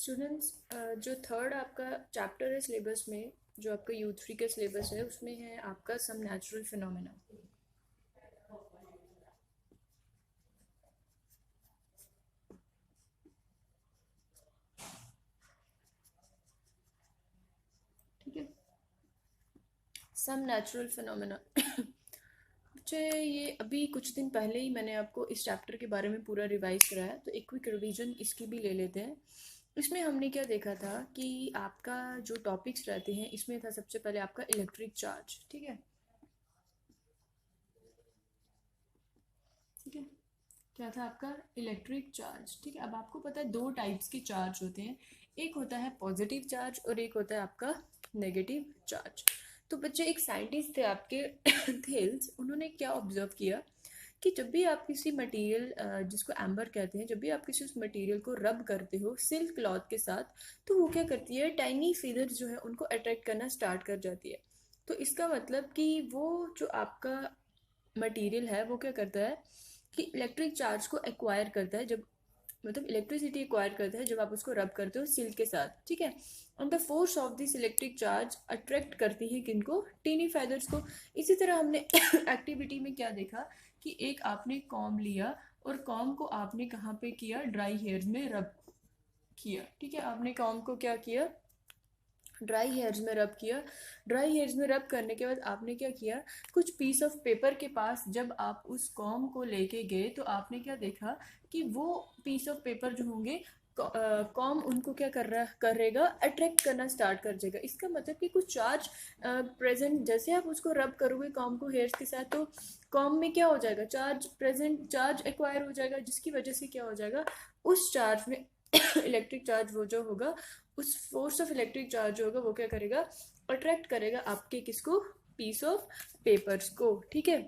Students, जो third आपका chapter है सिलेबस में, जो आपका U3 का सिलेबस है, उसमें है आपका सम नेचुरल फिनोमेना। ठीक है, सम नेचुरल फिनोमेना। बच्चे, ये अभी कुछ दिन पहले ही मैंने आपको इस चैप्टर के बारे में पूरा रिवाइज कराया, तो एक क्विक रिवीजन इसकी भी ले लेते हैं। इसमें हमने क्या देखा था कि आपका जो टॉपिक्स रहते हैं, इसमें था सबसे पहले आपका इलेक्ट्रिक चार्ज। ठीक है, ठीक है, क्या था आपका इलेक्ट्रिक चार्ज। ठीक है, अब आपको पता है दो टाइप्स के चार्ज होते हैं, एक होता है पॉजिटिव चार्ज और एक होता है आपका नेगेटिव चार्ज। तो बच्चे, एक साइंटिस्ट थे आपके थेल्स, उन्होंने क्या ऑब्जर्व किया कि जब भी आप किसी मटेरियल, जिसको एम्बर कहते हैं, जब भी आप किसी उस मटेरियल को रब करते हो सिल्क क्लॉथ के साथ, तो वो क्या करती है, टाइनी फीलर्स जो है उनको अट्रैक्ट करना स्टार्ट कर जाती है। तो इसका मतलब कि वो जो आपका मटेरियल है वो क्या करता है कि इलेक्ट्रिक चार्ज को एक्वायर करता है, जब मतलब इलेक्ट्रिसिटी एक्वायर करता है जब आप उसको रब करते हो सिल्क के साथ। ठीक है, और the force of this electric charge attract करती है किनको, टीनी फेदर्स को। इसी तरह हमने एक्टिविटी में क्या देखा कि एक आपने कॉम्ब लिया और कॉम्ब को आपने कहाँ पे किया, ड्राई हेयर्स में रब किया। ठीक है, आपने कॉम्ब को क्या किया, ड्राई हेयर्स में रब किया। ड्राई हेयर्स में रब करने के बाद आपने क्या किया, कुछ पीस ऑफ पेपर के पास जब आप उस कॉम को लेके गए तो आपने क्या देखा कि वो पीस ऑफ पेपर जो होंगे, कॉम उनको क्या करेगा, अट्रैक्ट करना स्टार्ट कर देगा। इसका मतलब कि कुछ चार्ज प्रेजेंट, जैसे आप उसको रब करोगे कॉम को हेयर्स के साथ, तो कॉम में क्या हो जाएगा, चार्ज प्रेजेंट, चार्ज एक्वायर हो जाएगा, जिसकी वजह से क्या हो जाएगा, उस चार्ज में इलेक्ट्रिक चार्ज वो जो होगा, उस फोर्स ऑफ इलेक्ट्रिक चार्ज जो होगा वो क्या करेगा, अट्रैक्ट करेगा आपके किसको, पीस ऑफ पेपर्स को। ठीक है,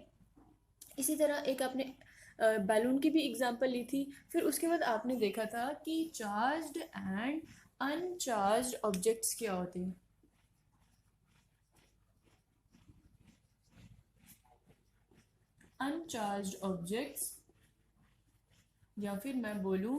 इसी तरह एक आपने बैलून की भी एग्जांपल ली थी। फिर उसके बाद आपने देखा था कि चार्ज्ड एंड अनचार्ज्ड ऑब्जेक्ट्स क्या होते हैं। अनचार्ज्ड ऑब्जेक्ट्स, या फिर मैं बोलूं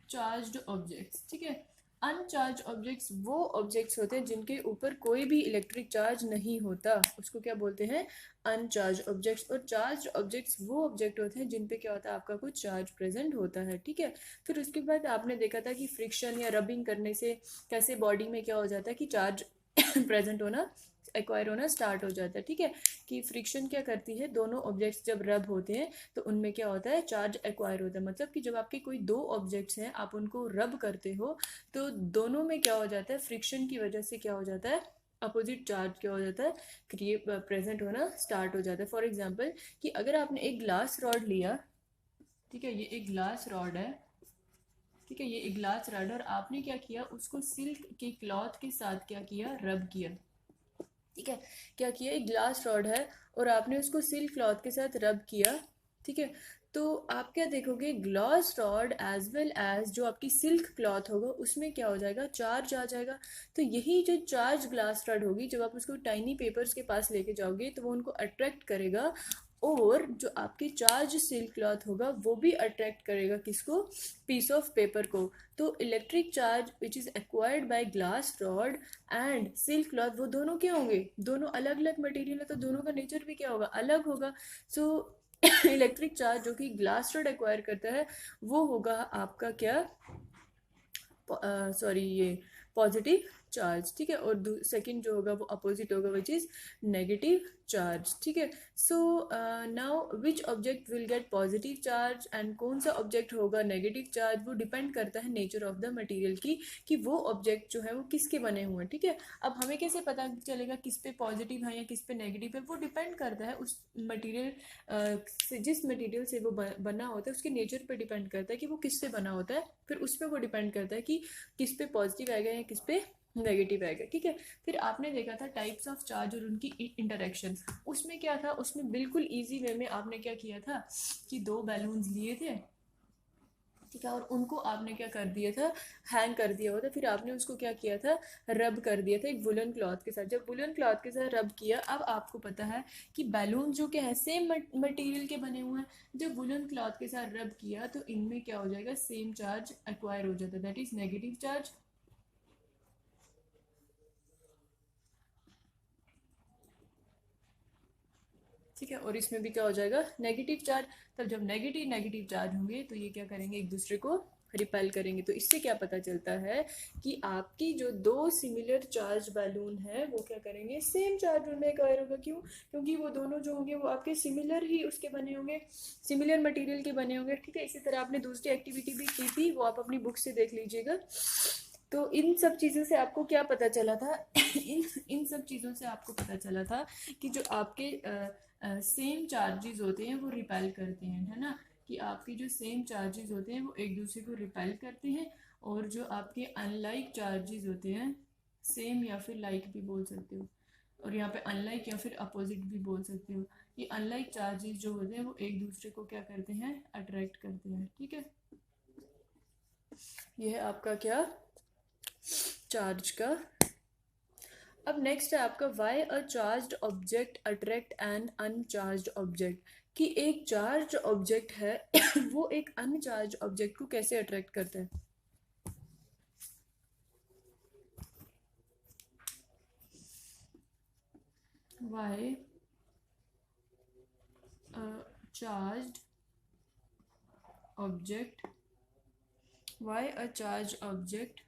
चार्ज्ड ऑब्जेक्ट्स। ठीक है, अनचार्ज ऑब्जेक्ट्स वो ऑब्जेक्ट्स होते हैं जिनके ऊपर कोई भी इलेक्ट्रिक चार्ज नहीं होता, उसको क्या बोलते हैं, अनचार्ज ऑब्जेक्ट्स। और चार्ज ऑब्जेक्ट्स वो ऑब्जेक्ट होते हैं जिन पे क्या होता है, आपका कुछ चार्ज प्रेजेंट होता है। ठीक है, फिर उसके बाद आपने देखा था कि फ्रिक्शन या रबिंग करने से कैसे बॉडी में क्या हो जाता है कि चार्ज प्रेजेंट होना, एक्वायर होना स्टार्ट हो जाता है। ठीक है, कि फ्रिक्शन क्या करती है, दोनों ऑब्जेक्ट्स जब रब होते हैं तो उनमें क्या होता है, चार्ज एक्वायर होता है। मतलब कि जब आपके कोई दो ऑब्जेक्ट्स हैं, आप उनको रब करते हो, तो दोनों में क्या हो जाता है, फ्रिक्शन की वजह से क्या हो जाता है, अपोजिट चार्ज क्या हो जाता है, क्रिएट प्रेजेंट होना स्टार्ट हो जाता है। फॉर एग्जाम्पल कि अगर आपने एक ग्लास रॉड लिया, ठीक है, ये एक ग्लास रॉड है, ठीक है, ये एक ग्लास रॉड, और आपने क्या किया, उसको सिल्क के क्लॉथ के साथ क्या किया, रब किया। ठीक है, क्या किया, एक ग्लास रॉड है और आपने उसको सिल्क क्लॉथ के साथ रब किया। ठीक है, तो आप क्या देखोगे, glass rod as well as जो आपकी सिल्क क्लॉथ होगा उसमें क्या हो जाएगा, चार्ज आ जाएगा। तो यही जो चार्ज ग्लास रॉड होगी, जब आप उसको टाइनी पेपर्स के पास लेके जाओगे तो वो उनको अट्रैक्ट करेगा, और जो आपके चार्ज सिल्क क्लॉथ होगा वो भी अट्रैक्ट करेगा किसको, पीस ऑफ पेपर को। तो electric charge which is acquired by glass rod and silk cloth, वो दोनों क्या होंगे, दोनों अलग अलग मटेरियल है, तो दोनों का नेचर भी क्या होगा, अलग होगा। सो इलेक्ट्रिक चार्ज जो कि ग्लास रॉड एक्वायर करता है वो होगा आपका क्या, सॉरी, ये पॉजिटिव चार्ज। ठीक है, और सेकंड जो होगा वो अपोजिट होगा, विच इज नेगेटिव चार्ज। ठीक है, so now which object will get positive charge and कौन सा ऑब्जेक्ट होगा नेगेटिव चार्ज, वो डिपेंड करता है नेचर ऑफ द मटेरियल की, कि वो ऑब्जेक्ट जो है वो किसके बने हुए हैं। ठीक है, अब हमें कैसे पता चलेगा किस पे पॉजिटिव है या किस पे नेगेटिव है, वो डिपेंड करता है उस मटेरियल से, जिस मटेरियल से वो बना होता है उसके नेचर पे डिपेंड करता है कि वो किससे बना होता है, फिर उस पर वो डिपेंड करता है कि किस पे पॉजिटिव आएगा या किस पे नेगेटिव आएगा। ठीक है, फिर आपने देखा था टाइप्स ऑफ चार्ज और उनकी इंटरेक्शन। उसमें क्या था, उसमें बिल्कुल इजी वे में आपने क्या किया था कि दो बैलून्स लिए थे, ठीक है, और उनको आपने क्या कर दिया था, हैंग कर दिया होता, फिर आपने उसको क्या किया था, रब कर दिया था एक वुलन क्लॉथ के साथ। जब वुलन क्लॉथ के साथ रब किया, अब आपको पता है कि बैलून जो क्या है सेम मटेरियल के बने हुए हैं, जब वुलन क्लॉथ के साथ रब किया तो इनमें क्या हो जाएगा, सेम चार्ज एक्वायर हो जाता है, दैट इज नेगेटिव चार्ज। ठीक है, और इसमें भी क्या हो जाएगा, नेगेटिव चार्ज। तब जब नेगेटिव नेगेटिव चार्ज होंगे तो ये क्या करेंगे, एक दूसरे को रिपेल करेंगे। तो इससे क्या पता चलता है कि आपकी जो दो सिमिलर चार्ज बैलून है वो क्या करेंगे, सेम चार्ज उनमें एक्वायर होगा। क्यों? क्योंकि वो दोनों जो होंगे वो आपके सिमिलर ही उसके बने होंगे, सिमिलर मटेरियल के बने होंगे। ठीक है, इसी तरह आपने दूसरी एक्टिविटी भी की थी, वो आप अपनी बुक से देख लीजिएगा। तो इन सब चीज़ों से आपको क्या पता चला था इन सब चीज़ों से आपको पता चला था कि जो आपके सेम चार्जेस होते हैं वो रिपेल करते हैं, है ना, कि आपके जो सेम चार्जेस होते हैं वो एक दूसरे को रिपेल करते हैं, और जो आपके अनलाइक चार्जेस होते हैं, सेम या फिर लाइक भी बोल सकते हो, और यहाँ पे अनलाइक या फिर अपोजिट भी बोल सकते हो, ये अनलाइक चार्जेस जो होते हैं वो एक दूसरे को क्या करते हैं, अट्रैक्ट करते हैं। ठीक है, यह है आपका क्या, चार्ज का। अब नेक्स्ट है आपका why a charged object attract an uncharged object, कि एक चार्ज ऑब्जेक्ट है वो एक अनचार्ज ऑब्जेक्ट को कैसे अट्रैक्ट करता है। Y a charged object, why a charge object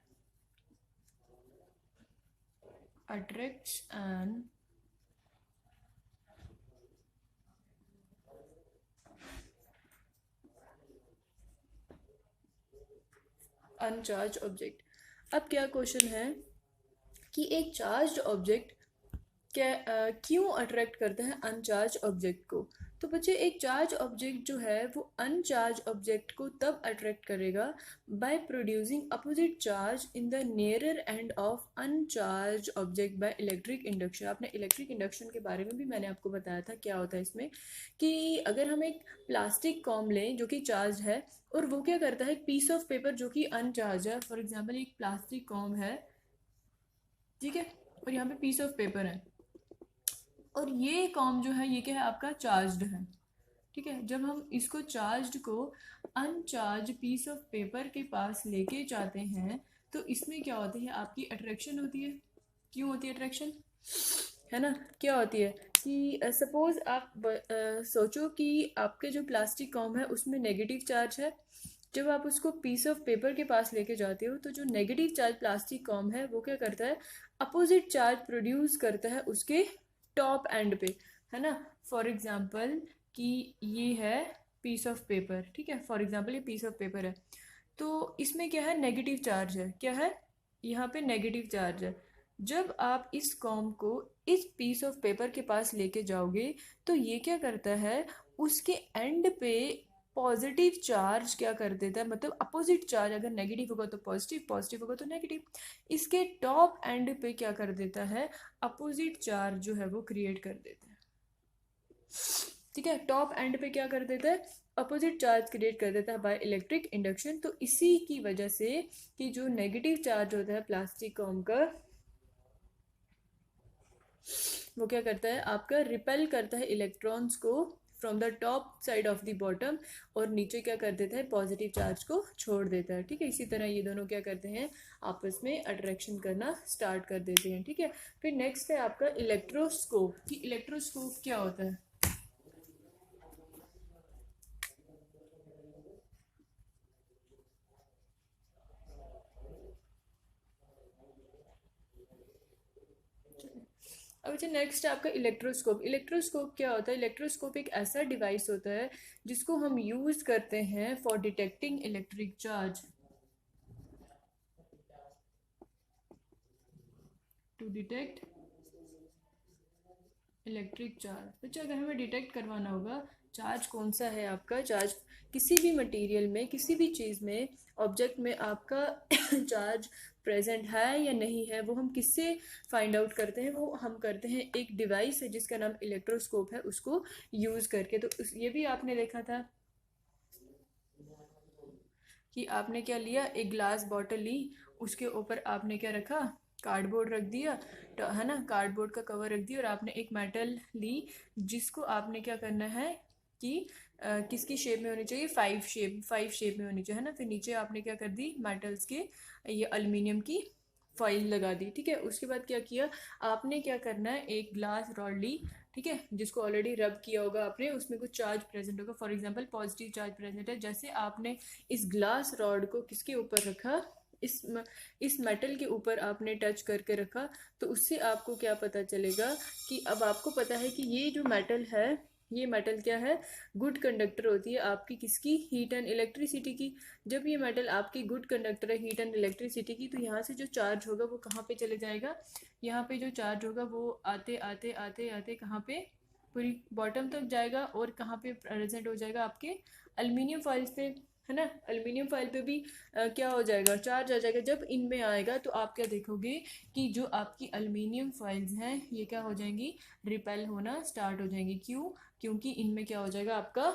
attracts an अनचार्ज object. अब क्या क्वेश्चन है कि एक चार्ज ऑब्जेक्ट क्या क्यों अट्रैक्ट करता है अनचार्ज ऑब्जेक्ट को। तो बच्चे एक चार्ज ऑब्जेक्ट जो है वो अनचार्ज ऑब्जेक्ट को तब अट्रैक्ट करेगा by producing opposite charge in the nearer end of अनचार्ज object by electric induction. आपने इलेक्ट्रिक इंडक्शन के बारे में भी मैंने आपको बताया था क्या होता है इसमें, कि अगर हम एक प्लास्टिक कॉम लें जो कि चार्ज है, और वो क्या करता है, एक पीस ऑफ पेपर जो कि अनचार्ज है, फॉर एग्जाम्पल एक प्लास्टिक कॉम है, ठीक है, और यहाँ पे पीस ऑफ पेपर है, और ये कॉम जो है ये क्या है, आपका चार्ज्ड है। ठीक है, जब हम इसको चार्ज्ड को अनचार्ज पीस ऑफ पेपर के पास लेके जाते हैं तो इसमें क्या होती है, आपकी अट्रैक्शन होती है। क्यों होती है अट्रैक्शन, है ना, क्या होती है कि सपोज आप सोचो कि आपके जो प्लास्टिक कॉम है उसमें नेगेटिव चार्ज है। जब आप उसको पीस ऑफ पेपर के पास लेके जाते हो तो जो नेगेटिव चार्ज प्लास्टिक कॉम है वो क्या करता है, अपोजिट चार्ज प्रोड्यूस करता है उसके टॉप एंड पे, है ना। फॉर एग्जाम्पल कि ये है पीस ऑफ पेपर, ठीक है, फॉर एग्जाम्पल ये पीस ऑफ पेपर है, तो इसमें क्या है, नेगेटिव चार्ज है, क्या है, यहाँ पे नेगेटिव चार्ज है। जब आप इस कॉम को इस पीस ऑफ पेपर के पास लेके जाओगे तो ये क्या करता है, उसके एंड पे पॉजिटिव चार्ज क्या कर देता है, मतलब अपोजिट चार्ज, अगर नेगेटिव होगा तो पॉजिटिव, पॉजिटिव होगा तो नेगेटिव, इसके टॉप एंड पे क्या कर देता है, अपोजिट चार्ज जो है वो क्रिएट कर देता है। ठीक है, टॉप एंड पे क्या कर देता है, अपोजिट चार्ज क्रिएट कर देता है बाय इलेक्ट्रिक इंडक्शन। तो इसी की वजह से कि जो नेगेटिव चार्ज होता है प्लास्टिक कॉम का, वो क्या करता है, आपका रिपेल करता है इलेक्ट्रॉन्स को from the top side of the bottom, और नीचे क्या कर देता है, पॉजिटिव चार्ज को छोड़ देता है। ठीक है, इसी तरह ये दोनों क्या करते हैं, आपस में अट्रैक्शन करना स्टार्ट कर देते हैं। ठीक है, फिर नेक्स्ट है आपका इलेक्ट्रोस्कोप, कि इलेक्ट्रोस्कोप क्या होता है। अब अच्छा नेक्स्ट है आपका इलेक्ट्रोस्कोप। इलेक्ट्रोस्कोप क्या होता है, इलेक्ट्रोस्कोप एक ऐसा डिवाइस होता है जिसको हम यूज करते हैं for detecting electric charge, to detect electric charge. बच्चा अगर हमें डिटेक्ट करवाना होगा चार्ज कौन सा है आपका, चार्ज किसी भी मटेरियल में, किसी भी चीज़ में, ऑब्जेक्ट में आपका चार्ज प्रेजेंट है या नहीं है, वो हम किससे फाइंड आउट करते हैं, वो हम करते हैं एक डिवाइस है जिसका नाम इलेक्ट्रोस्कोप है, उसको यूज़ करके। तो ये भी आपने देखा था कि आपने क्या लिया, एक ग्लास बॉटल ली, उसके ऊपर आपने क्या रखा, कार्डबोर्ड रख दिया, तो है ना, कार्डबोर्ड का कवर रख दिया, और आपने एक मेटल ली जिसको आपने क्या करना है कि किसकी शेप में होनी चाहिए, फाइव शेप में होनी चाहिए, है ना। फिर नीचे आपने क्या कर दी, मेटल्स के ये एल्युमिनियम की फॉइल लगा दी, ठीक है। उसके बाद क्या किया, आपने क्या करना है, एक ग्लास रॉड ली, ठीक है, जिसको ऑलरेडी रब किया होगा आपने, उसमें कुछ चार्ज प्रेजेंट होगा, for example positive charge present है। जैसे आपने इस ग्लास रॉड को किसके ऊपर रखा, इस मेटल के ऊपर आपने टच करके रखा, तो उससे आपको क्या पता चलेगा कि अब आपको पता है कि ये जो मेटल है, ये मेटल क्या है, गुड कंडक्टर होती है आपकी किसकी, हीट एंड इलेक्ट्रिसिटी की। जब ये मेटल आपकी गुड कंडक्टर है हीट एंड इलेक्ट्रिसिटी की, तो यहाँ से जो चार्ज होगा वो कहाँ पे चले जाएगा, यहाँ पे जो चार्ज होगा वो आते आते आते आते कहाँ पे, पूरी बॉटम तक जाएगा, और कहाँ पे प्रेजेंट हो जाएगा, आपके एल्युमिनियम फॉइल्स पे, है ना। एल्युमिनियम फॉइल पे भी क्या हो जाएगा, चार्ज आ जाएगा। जब इनमें आएगा तो आप क्या देखोगे कि जो आपकी एल्युमिनियम फॉइल्स हैं ये क्या हो जाएंगी, रिपेल होना स्टार्ट हो जाएंगी। क्यों, क्योंकि इनमें क्या हो जाएगा, आपका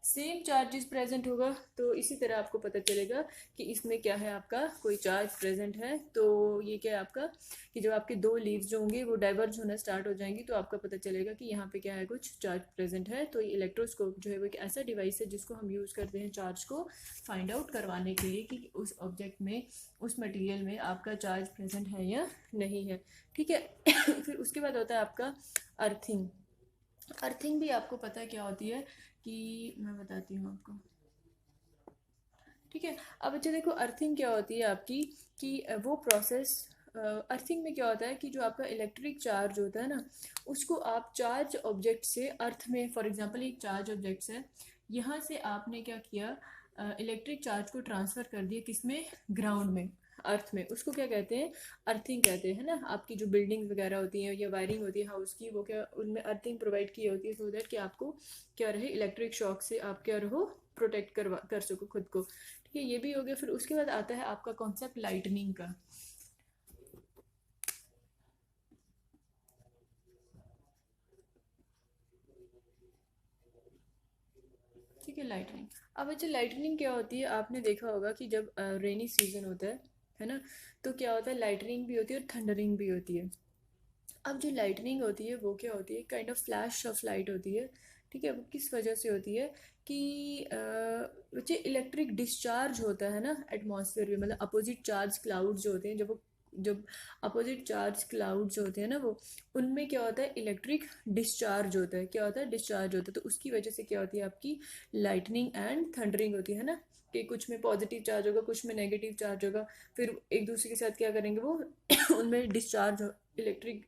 सेम चार्जेस प्रेजेंट होगा। तो इसी तरह आपको पता चलेगा कि इसमें क्या है, आपका कोई चार्ज प्रेजेंट है। तो ये क्या है आपका, कि जब आपके दो लीव्स जो होंगे वो डाइवर्ज होना स्टार्ट हो जाएंगी, तो आपका पता चलेगा कि यहाँ पे क्या है, कुछ चार्ज प्रेजेंट है। तो ये इलेक्ट्रोस्कोप जो है वो एक ऐसा डिवाइस है जिसको हम यूज़ करते हैं चार्ज को फाइंड आउट करवाने के लिए कि उस ऑब्जेक्ट में, उस मटीरियल में आपका चार्ज प्रेजेंट है या नहीं है, ठीक है। फिर उसके बाद होता है आपका अर्थिंग। अर्थिंग भी आपको पता है क्या होती है, कि मैं बताती हूँ आपको, ठीक है। अब अच्छा देखो, अर्थिंग क्या होती है आपकी, कि वो प्रोसेस, अर्थिंग में क्या होता है कि जो आपका इलेक्ट्रिक चार्ज होता है ना, उसको आप चार्ज ऑब्जेक्ट से अर्थ में, फॉर एग्जांपल एक चार्ज ऑब्जेक्ट है, यहाँ से आपने क्या किया, इलेक्ट्रिक चार्ज को ट्रांसफ़र कर दिया किसमें, ग्राउंड में, अर्थ में। उसको क्या कहते हैं, अर्थिंग कहते हैं, है ना। आपकी जो बिल्डिंग वगैरह होती हैं या वायरिंग होती है हाउस की, वो क्या, उनमें अर्थिंग प्रोवाइड की होती है, सो दैट कि आपको क्या रहे, इलेक्ट्रिक शॉक से आप क्या रहो, प्रोटेक्ट कर सको खुद को, ठीक है। ये भी हो गया। फिर उसके बाद आता है आपका कॉन्सेप्ट लाइटनिंग का, ठीक है। लाइटनिंग, अब अच्छा लाइटनिंग क्या होती है, आपने देखा होगा कि जब रेनी सीजन होता है ना, तो क्या होता है, लाइटनिंग भी होती है और थंडरिंग भी होती है। अब जो लाइटनिंग होती है वो क्या होती है, kind of flash of light होती है, ठीक है। वो किस वजह से होती है कि बच्चे इलेक्ट्रिक डिस्चार्ज होता है ना एटमॉस्फेयर में, मतलब अपोजिट चार्ज क्लाउड्स जो होते हैं, जब अपोजिट चार्ज क्लाउड्स होते हैं ना, वो उनमें क्या होता है, इलेक्ट्रिक डिस्चार्ज होता है, क्या होता है, डिस्चार्ज होता है। तो उसकी वजह से क्या होती है, आपकी लाइटनिंग एंड थंडरिंग होती है ना, कि कुछ में पॉजिटिव चार्ज होगा, कुछ में नेगेटिव चार्ज होगा, फिर एक दूसरे के साथ क्या करेंगे वो उनमें डिस्चार्ज, इलेक्ट्रिक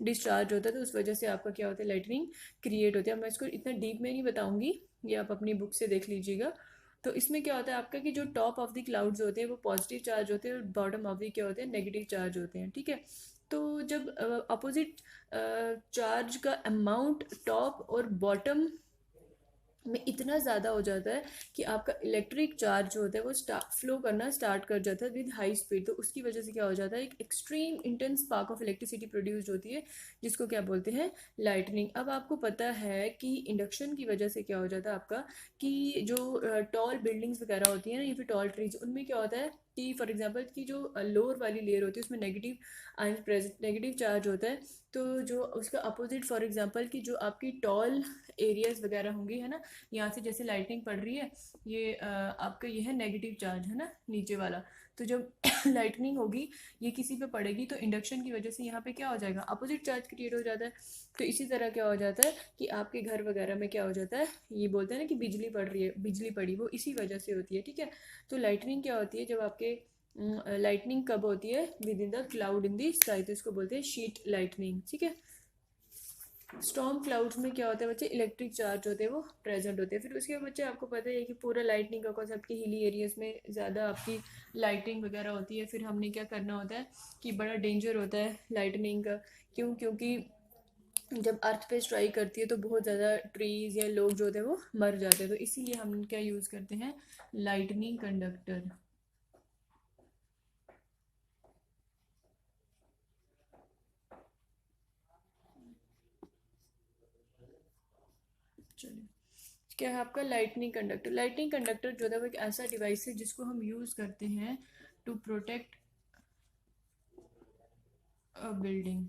डिस्चार्ज होता है, तो उस वजह से आपका क्या होता है, लाइटनिंग क्रिएट होती है। अब मैं इसको इतना डीप में नहीं बताऊंगी, ये आप अपनी बुक से देख लीजिएगा। तो इसमें क्या होता है आपका, कि जो टॉप ऑफ द क्लाउड्स होते हैं वो पॉजिटिव चार्ज होते हैं, और बॉटम ऑफ द क्या होते हैं, नेगेटिव चार्ज होते हैं, ठीक है। तो जब अपोजिट चार्ज का अमाउंट टॉप और बॉटम में इतना ज़्यादा हो जाता है कि आपका इलेक्ट्रिक चार्ज जो होता है वो फ्लो करना स्टार्ट कर जाता है विद हाई स्पीड। तो उसकी वजह से क्या हो जाता है, एक extreme intense spark of electricity produce होती है, जिसको क्या बोलते हैं, लाइटनिंग। अब आपको पता है कि इंडक्शन की वजह से क्या हो जाता है आपका, कि जो टॉल बिल्डिंग्स वगैरह होती हैं ना, या फिर टॉल ट्रीज, उनमें क्या होता है कि फॉर एग्जाम्पल की जो लोअर वाली लेयर होती है उसमें negative ion present, negative charge होता है। तो जो उसका अपोजिट, फॉर एग्जांपल की जो आपकी टॉल एरियाज वगैरह होंगी, है ना, यहाँ से जैसे लाइटनिंग पड़ रही है, ये आपका ये है नेगेटिव चार्ज, है ना, नीचे वाला। तो जब लाइटनिंग होगी, ये किसी पे पड़ेगी, तो इंडक्शन की वजह से यहाँ पे क्या हो जाएगा, अपोजिट चार्ज क्रिएट हो जाता है। तो इसी तरह क्या हो जाता है कि आपके घर वगैरह में क्या हो जाता है, ये बोलते हैं ना कि बिजली पड़ रही है, बिजली पड़ी, वो इसी वजह से होती है, ठीक है। तो लाइटनिंग क्या होती है, जब आपके लाइटनिंग कब होती है, with in the cloud in the sky, तो इसको बोलते हैं शीट लाइटनिंग, ठीक है। स्टॉर्म क्लाउड्स में क्या होता है बच्चे, इलेक्ट्रिक चार्ज होते हैं वो प्रेजेंट होते हैं। फिर उसके बाद बच्चे आपको पता है कि पूरा लाइटनिंग का कॉन्सेप्ट, की हिली एरियाज में ज़्यादा आपकी लाइटिंग वगैरह होती है। फिर हमने क्या करना होता है कि बड़ा डेंजर होता है लाइटनिंग का। क्यों, क्योंकि जब अर्थ पे स्ट्राइक करती है तो बहुत ज़्यादा ट्रीज या लोग जो होते हैं वो मर जाते हैं। तो इसीलिए हम क्या यूज़ करते हैं, लाइटनिंग कंडक्टर। चलिए, क्या है आपका लाइटनिंग कंडक्टर। लाइटनिंग कंडक्टर जो है वो एक ऐसा डिवाइस है जिसको हम यूज करते हैं टू प्रोटेक्ट अ बिल्डिंग।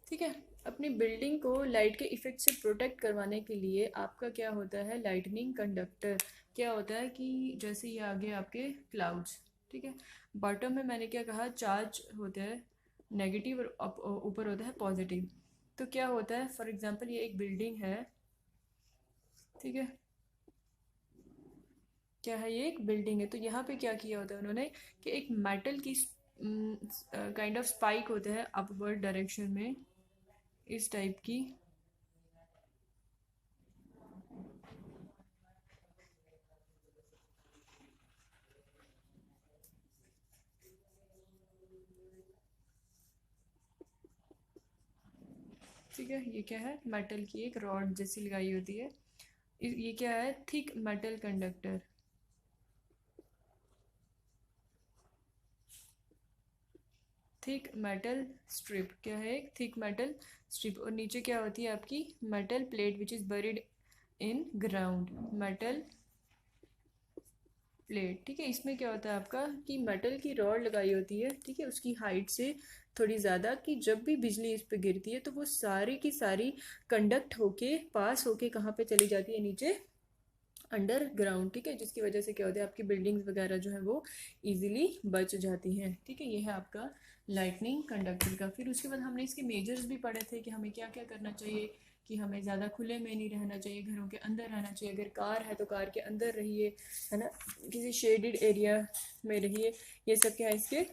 ठीक है, अपनी बिल्डिंग को लाइट के इफेक्ट से प्रोटेक्ट करवाने के लिए आपका क्या होता है, लाइटनिंग कंडक्टर। क्या होता है कि जैसे ये आगे आपके क्लाउड्स, ठीक है, बॉटम में मैंने क्या कहा, चार्ज होता है नेगेटिव और ऊपर होता है पॉजिटिव। तो क्या होता है, फॉर एग्जांपल ये एक बिल्डिंग है, ठीक है, क्या है, ये एक बिल्डिंग है। तो यहाँ पे क्या किया होता है उन्होंने कि एक मेटल की काइंड ऑफ स्पाइक होता है अपवर्ड डायरेक्शन में, इस टाइप की, ठीक है। ये क्या है, मेटल की एक रॉड जैसी लगाई होती है। ये क्या है, thick metal conductor. Thick metal strip, क्या है, एक थिक मेटल स्ट्रिप। और नीचे क्या होती है आपकी metal plate which is buried in ground, metal plate. ठीक है, इसमें क्या होता है आपका कि मेटल की रॉड लगाई होती है, ठीक है, उसकी हाइट से थोड़ी ज़्यादा, कि जब भी बिजली इस पे गिरती है तो वो सारी की सारी कंडक्ट होके पास होके कहाँ पे चली जाती है, नीचे अंडरग्राउंड। ठीक है, जिसकी वजह से क्या होता है आपकी बिल्डिंग्स वगैरह जो है वो इजीली बच जाती हैं। ठीक है, ये है आपका लाइटनिंग कंडक्टर का। फिर उसके बाद हमने इसके मेजर्स भी पढ़े थे कि हमें क्या क्या करना चाहिए, कि हमें ज़्यादा खुले में नहीं रहना चाहिए, घरों के अंदर रहना चाहिए। अगर कार है तो कार के अंदर रहिए, है ना, किसी शेडेड एरिया में रहिए। ये सब क्या है इसके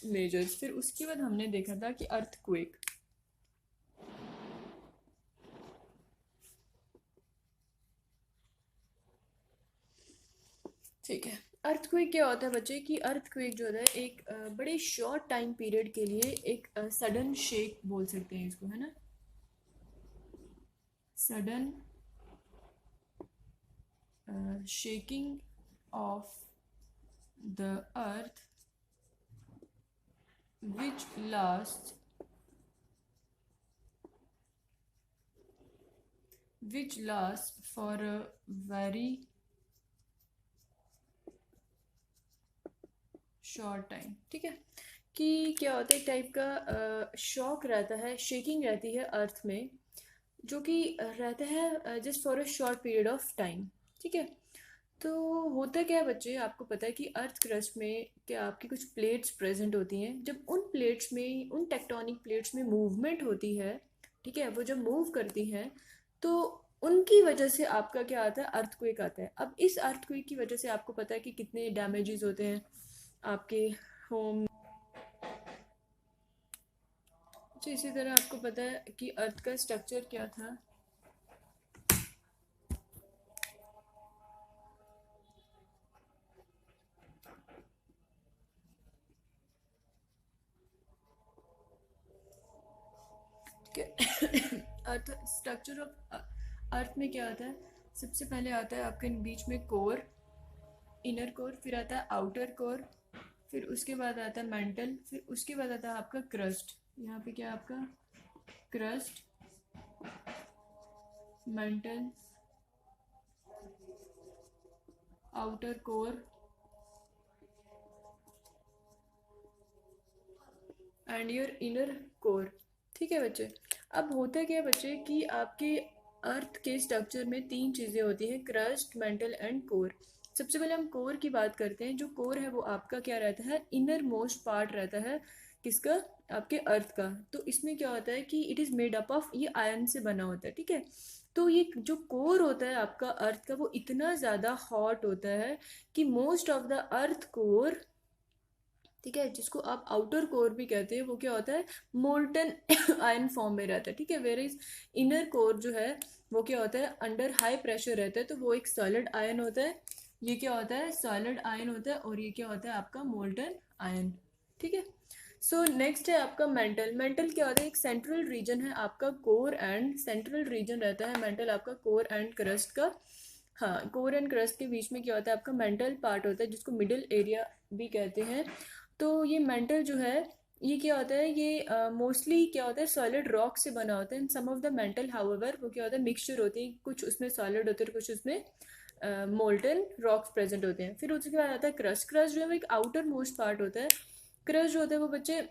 मेजर्स। फिर उसके बाद हमने देखा था कि अर्थक्वेक। ठीक है, अर्थक्वेक क्या होता है बच्चे, कि अर्थक्वेक जो है एक बड़े शॉर्ट टाइम पीरियड के लिए एक सडन शेक बोल सकते हैं इसको, है ना, sudden shaking of the earth which lasts for a very short time. ठीक है, कि क्या होता है, एक टाइप का शॉक रहता है, शेकिंग रहती है अर्थ में, जो कि रहता है just for a short period of time. ठीक है, तो होता क्या है बच्चे, आपको पता है कि अर्थ क्रस्ट में क्या आपकी कुछ प्लेट्स प्रेजेंट होती हैं। जब उन प्लेट्स में, उन टेक्टोनिक प्लेट्स में मूवमेंट होती है, ठीक है, वो जब मूव करती हैं तो उनकी वजह से आपका क्या आता है, अर्थक्वेक आता है। अब इस अर्थक्वेक की वजह से आपको पता है कि कितने डैमेजेस होते हैं आपके होम। अच्छा, इसी तरह आपको पता है कि अर्थ का स्ट्रक्चर क्या था। अर्थ स्ट्रक्चर ऑफ अर्थ में क्या आता है, सबसे पहले आता है आपके बीच में कोर, इनर कोर, फिर आता है आउटर कोर, फिर उसके बाद आता है मेंटल, फिर उसके बाद आता है आपका क्रस्ट। यहाँ पे क्या आपका crust, mental, outer core and your inner core. ठीक है बच्चे, अब होता क्या है बच्चे कि आपके अर्थ के स्ट्रक्चर में तीन चीज़ें होती हैं, क्रस्ट, मेंटल एंड कोर। सबसे पहले हम कोर की बात करते हैं। जो कोर है वो आपका क्या रहता है, इनर मोस्ट पार्ट रहता है, किसका, आपके अर्थ का। तो इसमें क्या होता है कि it is made up of, ये आयरन से बना होता है। ठीक है, तो ये जो कोर होता है आपका अर्थ का वो इतना ज़्यादा हॉट होता है कि most of the earth core, ठीक है, जिसको आप आउटर कोर भी कहते हैं, वो क्या होता है, मोल्टन आयन फॉर्म में रहता है। ठीक है, वेर इज इनर कोर जो है वो क्या होता है, अंडर हाई प्रेशर रहता है, तो वो एक सॉलिड आयन होता है। ये क्या होता है, सॉलिड आयन होता है, और ये क्या होता है आपका मोल्टन आयन। ठीक है, सो नेक्स्ट है आपका मेंटल। मेंटल क्या होता है, एक सेंट्रल रीजन है आपका कोर एंड, सेंट्रल रीजन रहता है मेंटल आपका कोर एंड क्रस्ट का। हाँ, कोर एंड क्रस्ट के बीच में क्या होता है आपका मेंटल पार्ट होता है, जिसको मिडिल एरिया भी कहते हैं। तो ये मेंटल जो है ये क्या होता है, ये मोस्टली क्या होता है सॉलिड रॉक से बना होता है। सम ऑफ द मेंटल हाउएवर वो क्या होता है मिक्सचर होती है, कुछ उसमें सॉलिड होते हैं कुछ उसमें मोल्टन रॉक्स प्रेजेंट होते हैं। फिर उसके बाद आता है क्रस्ट। क्रस्ट जो है वो एक आउटर मोस्ट पार्ट होता है। क्रस्ट जो होता है वो बच्चे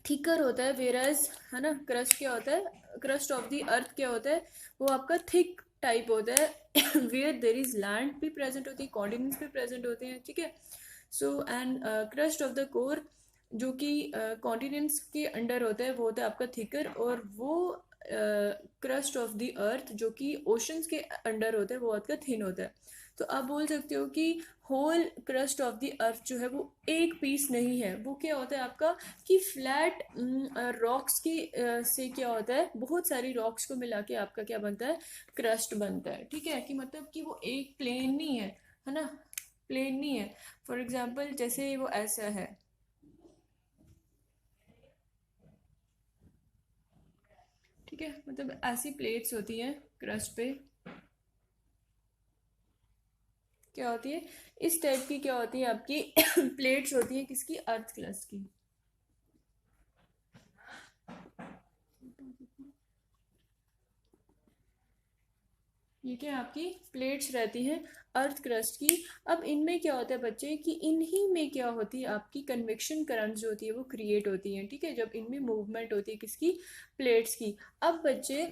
थिकर होता है, वेराज है ना। क्रस्ट क्या होता है, क्रस्ट ऑफ द अर्थ क्या होता है, वो आपका थिक टाइप होता है वेयर देर इज लैंड भी प्रेजेंट होती है, कॉन्टिनेंट्स भी प्रेजेंट होते हैं, ठीक है। So and crust of the core जो कि कॉन्टिनेंट्स के अंडर होता है वो होता है आपका थिकर, और वो क्रस्ट ऑफ द अर्थ जो कि ओशंस के अंडर होता है वो आपका थिन होता है। तो आप बोल सकते हो कि whole crust of the earth जो है वो एक पीस नहीं है, वो क्या होता है आपका कि फ्लैट रॉक्स की से क्या होता है बहुत सारी रॉक्स को मिला के आपका क्या बनता है, क्रस्ट बनता है, ठीक है। कि मतलब कि वो एक प्लेन नहीं है ना, प्लेन नहीं है। फॉर एग्जाम्पल जैसे वो ऐसा है, ठीक है, मतलब ऐसी प्लेट्स होती हैं क्रस्ट पे, क्या होती है इस टाइप की, क्या होती है आपकी प्लेट्स होती है किसकी, अर्थ क्रस्ट की। ये क्या आपकी प्लेट्स रहती हैं अर्थ क्रस्ट की। अब इनमें क्या होता है बच्चे कि इन्हीं में क्या होती है आपकी कन्वेक्शन करंट जो होती है वो क्रिएट होती है, ठीक है, जब इनमें मूवमेंट होती है किसकी, प्लेट्स की। अब बच्चे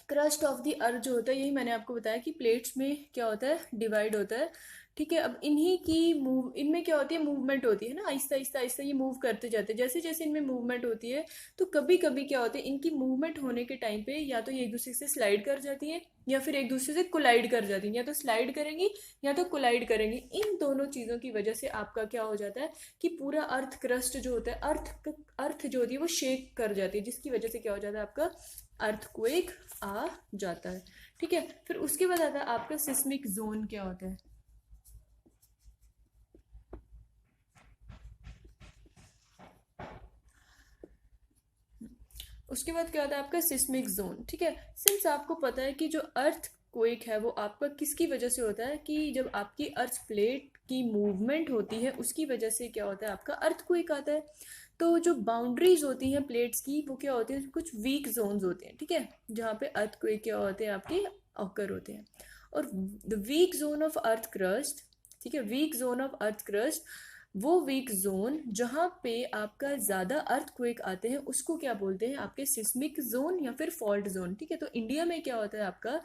क्रस्ट ऑफ द अर्थ जो होता है, यही मैंने आपको बताया कि प्लेट्स में क्या होता है डिवाइड होता है, ठीक है। अब इन्हीं की मूव, इनमें क्या होती है मूवमेंट होती है ना, आहिस्ता आहिस्ता आहिस्ता ये मूव करते जाते हैं। जैसे जैसे इनमें मूवमेंट होती है तो कभी कभी क्या होता है इनकी मूवमेंट होने के टाइम पे या तो ये एक दूसरे से स्लाइड कर जाती है या फिर एक दूसरे से कोलाइड कर जाती है, या तो स्लाइड करेंगी या तो कोलाइड करेंगी। इन दोनों चीज़ों की वजह से आपका क्या हो जाता है कि पूरा अर्थ क्रस्ट जो होता है, अर्थ जो होती है वो शेक कर जाती है, जिसकी वजह से क्या हो जाता है आपका अर्थक्वेक आ जाता है, ठीक है। फिर उसके बाद आता है आपका सिस्मिक जोन क्या होता है। उसके बाद क्या होता है आपका सिस्मिक जोन, ठीक है। सिंस आपको पता है कि जो अर्थ क्वेक है वो आपका किसकी वजह से होता है, कि जब आपकी अर्थ प्लेट की मूवमेंट होती है उसकी वजह से क्या होता है आपका अर्थ क्वेक आता है। तो जो बाउंड्रीज होती हैं प्लेट्स की वो क्या होती है, कुछ वीक जोन्स होते हैं, ठीक है, जहाँ पे अर्थ क्वेक क्या होते हैं आपके ऑकर होते हैं। और the week zone of earth crust, ठीक है, week zone of earth crust, वो वीक जोन जहाँ पे आपका ज़्यादा अर्थक्वेक आते हैं उसको क्या बोलते हैं आपके सिस्मिक जोन या फिर फॉल्ट जोन, ठीक है। तो इंडिया में क्या होता है आपका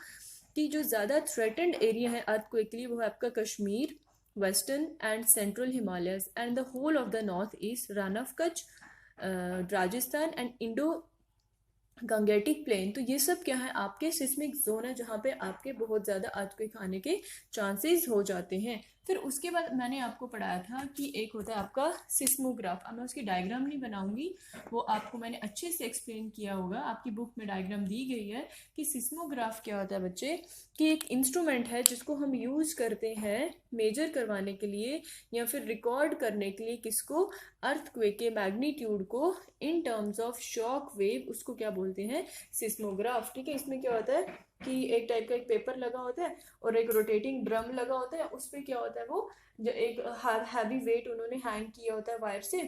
कि जो ज़्यादा थ्रेटेंड एरिया है अर्थक्वेक के लिए वो है आपका Kashmir, western and central Himalayas and the whole of the north east, run of Kutch, Rajasthan and Indo Gangetic plain. तो ये सब क्या है आपके सिस्मिक जोन है जहाँ पे आपके बहुत ज़्यादा अर्थक्वेक आने के चांसेस हो जाते हैं। फिर उसके बाद मैंने आपको पढ़ाया था कि एक होता है आपका सिस्मोग्राफ। अब मैं उसकी डायग्राम नहीं बनाऊंगी, वो आपको मैंने अच्छे से एक्सप्लेन किया होगा, आपकी बुक में डायग्राम दी गई है कि सिस्मोग्राफ क्या होता है बच्चे, कि एक इंस्ट्रूमेंट है जिसको हम यूज़ करते हैं मेजर करवाने के लिए या फिर रिकॉर्ड करने के लिए किसको, अर्थक्वेक के मैग्नीट्यूड को in terms of shock wave, उसको क्या बोलते हैं, सिस्मोग्राफ, ठीक है। इसमें क्या होता है कि एक टाइप का एक पेपर लगा होता है और एक रोटेटिंग ड्रम लगा होता है, उस पर क्या होता है वो जो एक हैवी वेट उन्होंने हैंग किया होता है वायर से।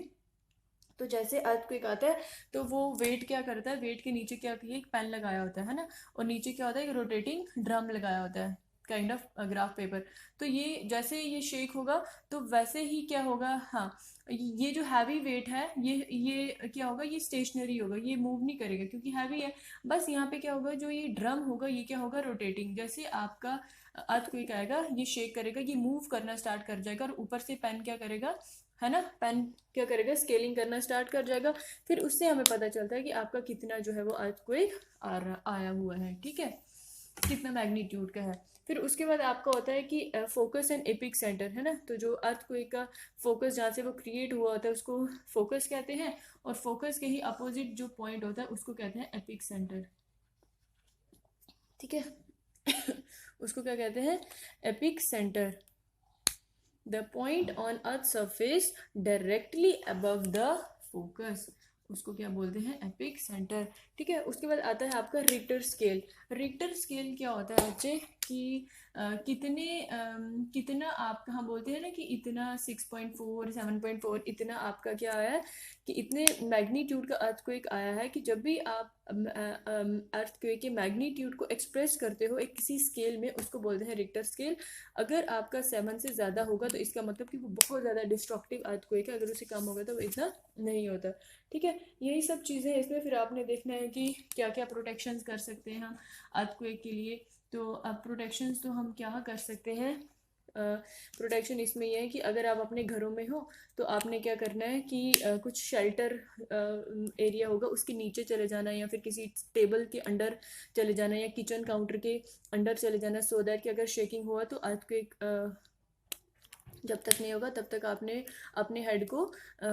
तो जैसे अर्थक्वेक आता है तो वो वेट क्या करता है, वेट के नीचे क्या किया एक पेन लगाया होता है ना, और नीचे क्या होता है एक रोटेटिंग ड्रम लगाया होता है, काइंड ऑफ ग्राफ पेपर। तो ये जैसे ये शेक होगा तो वैसे ही क्या होगा, हाँ, ये जो हैवी वेट है ये क्या होगा, ये स्टेशनरी होगा, ये मूव नहीं करेगा क्योंकि हैवी है। बस यहाँ पे क्या होगा, जो ये ड्रम होगा ये क्या होगा, रोटेटिंग। जैसे आपका अर्थक्वेक आएगा ये शेक करेगा, ये मूव करना स्टार्ट कर जाएगा, और ऊपर से पेन क्या करेगा, है ना, पेन क्या करेगा, स्केलिंग करना स्टार्ट कर जाएगा। फिर उससे हमें पता चलता है कि आपका कितना जो है वो अर्थक्वेक आया हुआ है, ठीक है, कितना मैग्नीट्यूड का है। फिर उसके बाद आपका होता है कि फोकस एंड एपिक सेंटर, है ना। तो जो अर्थक्वेक का फोकस जहाँ से वो क्रिएट हुआ होता है उसको फोकस कहते हैं, और फोकस के ही अपोजिट जो पॉइंट होता है उसको कहते हैं एपिक सेंटर, ठीक है उसको क्या कहते हैं, epic centre, the point on earth surface directly above the focus, उसको क्या बोलते हैं, एपिक सेंटर, ठीक है। उसके बाद आता है आपका रिक्टर स्केल। रिक्टर स्केल क्या होता है बच्चे, कि कितना आप, हम बोलते हैं ना कि इतना 6.4 7.4 इतना आपका क्या आया है कि इतने मैग्नीट्यूड का अर्थक्वेक आया है। कि जब भी आप अर्थक्वेक के मैग्नीट्यूड को एक्सप्रेस करते हो एक किसी स्केल में, उसको बोलते हैं रिक्टर स्केल। अगर आपका 7 से ज़्यादा होगा तो इसका मतलब कि वो बहुत ज़्यादा डिस्ट्रक्टिव अर्थक्वेक है, अगर उससे कम होगा तो वो इतना नहीं होता। ठीक है, यही सब चीज़ें हैं इसमें। फिर आपने देखना है कि क्या क्या प्रोटेक्शंस कर सकते हैं हम अर्थक्वेक के लिए। तो अब प्रोटेक्शंस तो हम क्या कर सकते हैं, प्रोटेक्शन इसमें यह है कि अगर आप अपने घरों में हो तो आपने क्या करना है कि कुछ शेल्टर एरिया होगा उसके नीचे चले जाना, या फिर किसी टेबल के अंडर चले जाना, या किचन काउंटर के अंडर चले जाना, सो दैट कि अगर शेकिंग हुआ तो अर्थक्वेक जब तक नहीं होगा तब तक आपने अपने हेड को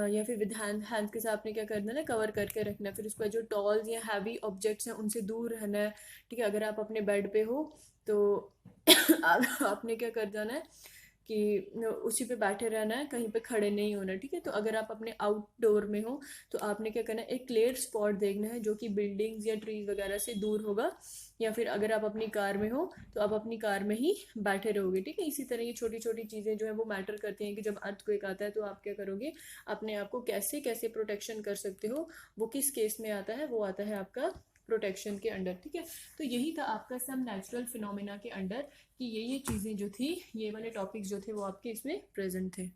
या फिर विद हैंड के साथ आपने क्या करना है ना, कवर करके रखना है। फिर उसके बाद जो टॉल्स या हैवी ऑब्जेक्ट्स हैं उनसे दूर रहना है। ठीक है, अगर आप अपने बेड पे हो तो आपने क्या कर जाना है कि उसी पे बैठे रहना है, कहीं पे खड़े नहीं होना। ठीक है, तो अगर आप अपने आउटडोर में हो तो आपने क्या करना है, एक क्लियर स्पॉट देखना है जो कि बिल्डिंग्स या ट्रीज वगैरह से दूर होगा। या फिर अगर आप अपनी कार में हो तो आप अपनी कार में ही बैठे रहोगे। ठीक है, इसी तरह ये छोटी छोटी चीज़ें जो है वो मैटर करती हैं कि जब अर्थक्वेक आता है तो आप क्या करोगे, अपने आप को कैसे कैसे प्रोटेक्शन कर सकते हो। वो किस केस में आता है, वो आता है आपका प्रोटेक्शन के अंडर। ठीक है, तो यही था आपका सम नेचुरल फिनोमेना के अंडर कि ये चीज़ें जो थी, ये वाले टॉपिक्स जो थे वो आपके इसमें प्रेजेंट थे।